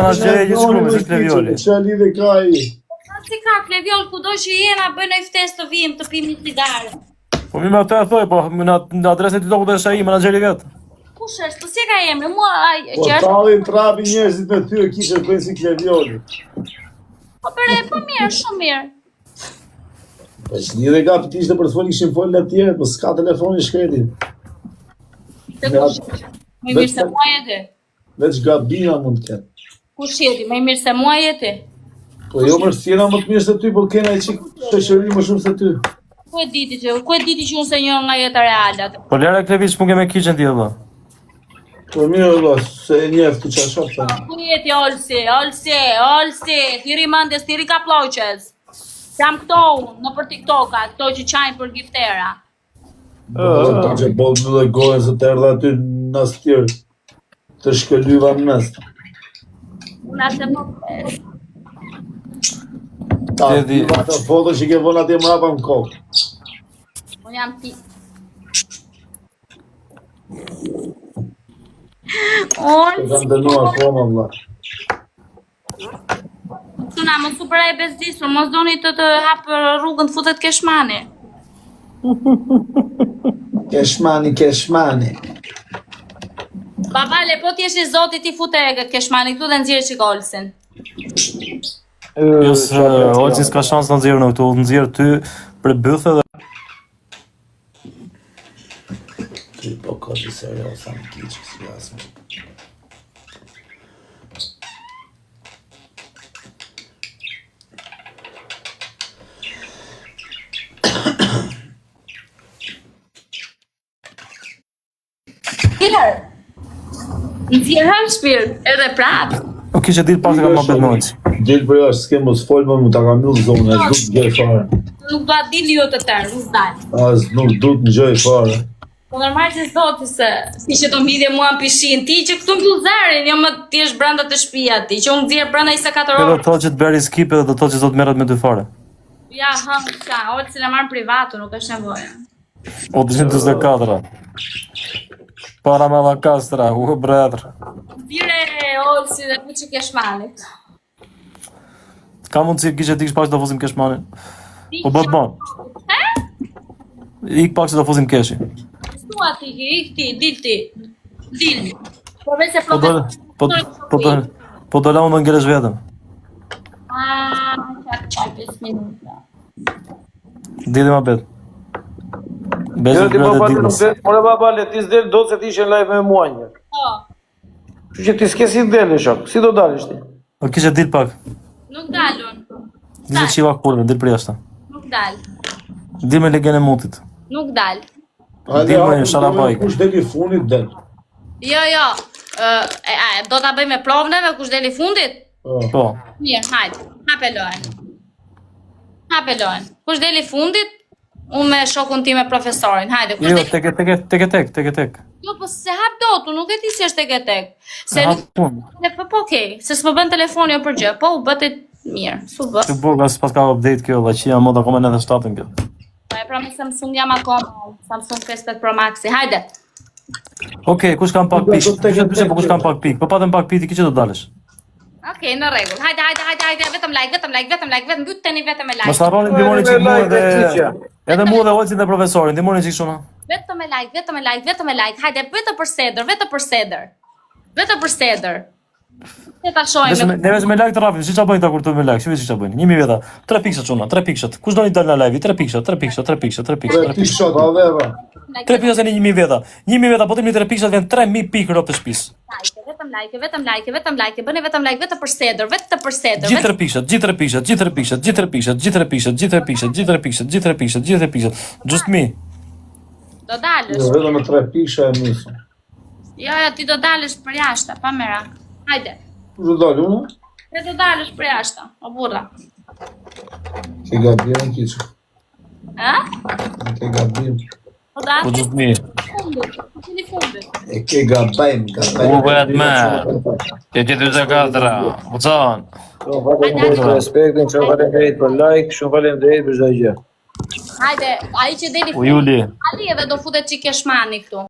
menaxhere gjithë shkrumë, si Klevioli. Çali dhe kaj. Si ka Kleviol, kudo që jena bëjnë një ftesë të vijmë të pim një cigare. Po mi me atë e thoj, po në adresën e TikTokut është ai menaxheri vet. Kush është? Po si ka emri? Mua Po që është. tallin trapi njerëzit me ty e kishe bëjnë si Klevioli. Po bëre, po mirë, shumë mirë. Po s'lidhe ka për t'ishte për të folë ishin folën e tjere, po s'ka telefonin shkretin. Të kush? Më mirë se mua jeti. Veç gabina mund të ketë. Kush jeti? Më mirë se mua jeti. Po jo mërë s'jena më të mirë se ty, po kena e qik shëshëri më shumë se ty. Ku e diti që unë se një nga jeta reale atë. Po lera Klevi s'mund ke me kiqen ti valla. Po mirë valla, se e njeftë të qashop të. Ku jeti Olsi, thiri mëndes, thiri ka ploqes. Jam këto unë, në për TikToka, këto që qajnë për giftera. Ta që bolë në dhe gojën se të erdhe aty në stjërë. Të shkëllyva në mest. Unë atë më përës. Ta të foto që ke vënë atje mrapa në kokë. Unë jam ti. Të kam dënuar koma, vla. Tuna, më supëra e bezdisur, mos doni të hapë rrugën të futet Keshmani. Keshmani. Babale, po t'jesh i zotit i fute Keshmani, këtu dhe nëzirë që Olsin. Jo se Olsi s'ka shans në nxjerrë në këtu, nxjerr ty për bythe dhe Ty po kodë serios, sa më kiqë, si jasme. Killer! Nëzirë hërë shpirë, edhe prapë. nuk kishe ditë pak se ka më bednojnë. Dilë për jashtë, s'ke mos folë më ta kam mjullë zonë, as nuk gjej fare. Nuk do atë dili jo të tërë, nuk dalë. As nuk du të gjej fare. Po normal që s'doti se si që të mbidhje mua në pishin, ti që këtu m'pjull zarin, jo më ti është brenda të shtëpia ti, që unë dzirë brenda 24 orë. Edhe thotë që të beri skip edhe do thotë që do të merret me dy fare. Ja, qa, orë që le marrë privatu, nuk është nevoja. O 224. Para me la kastra, u bretër. Dire orë si dhe ku që Keshmanit. Ka mundësi kishe t'iksh pak që do fuzim Keshmanin. Po bëtë banë. Ik pak që do fuzim Keshi. Stua ti, ik ti, dil. Përveç se profesor. Po do la unë do ngelesh vetëm. Qaj 5 minuta. Dili ma bet. Jo ti baba nuk del, more baba le ti s'del do se ti ishe live me mua një. Po. Kështu që ti s'ke si dele shok, si do dalësh ti? Po kishe dil pak. Nuk dalun. Dile qiva kurve, dil për jashtë. Nuk dal. Dil me legjen e mutit. Nuk dal. Dil me sharabajk. Kush deli funit del. Jo. Do ta bëj me provneve kush deli fundit? Po. Mirë, hajde. Hape lojën. Kush deli fundit? Unë me shokun ti me profesorin. Hajde, kush Jo, deli? tek. Jo, po se hap dotu, nuk e ti si është tek. Se Hap punë. po okej, se s'po bën telefoni o për gjë, po u bëte mirë, s'u bë. Të burga s'pas ka update kjo, dhe që jam mod akoma në edhe 7 kjo. Po e pra me Samsung jam akoma, Samsung 55 Pro Maxi, hajde. Okej, kush kam pak pik? Po kush kam pak pik? Po patëm pak pik, ti që do dalësh? Okej, në rregull. Hajde, vetëm like, mbyt tani vetëm me like. Mos harroni ndihmoni çik mua edhe mua dhe Olcin dhe profesorin, ndihmoni çik shumë. Vetëm me like. Hajde, vetë për seder. Se ta shohim. Neve me like të rafin, si çfarë bëjnë ta kur të me like? Shifë si çfarë bëjnë. 1000 veta. 3 pikëshat çuna, 3 pikëshat. Kush doni dal në live? 3 pikëshat. 3 pikëshat, avera. 3 pikëshat janë 1000 veta. 1000 veta, po të 3 pikëshat vjen 3000 pikë rrobë të shtëpisë. Vetëm like, bëni vetëm like, vetëm për seder. Gjithë 3 pikëshat. Just me. Do dalësh. Jo, vetëm me 3 pikësha e nisëm. Jo, ti do dalësh për jashtë, pa mera. Hajde. Kush do dalë unë? Ti do dalësh për jashtë, o burra. Ke gabim kiçi. Ha? Ke gabim. Po da. Po just me. Fundit. E ke gabim. U bëhet me. Te 24. Uçan. Faleminderit për respektin, shumë faleminderit për like, shumë faleminderit për çdo gjë. Hajde, ai që deli U Juli. Ali edhe do futet çik Keshmani këtu.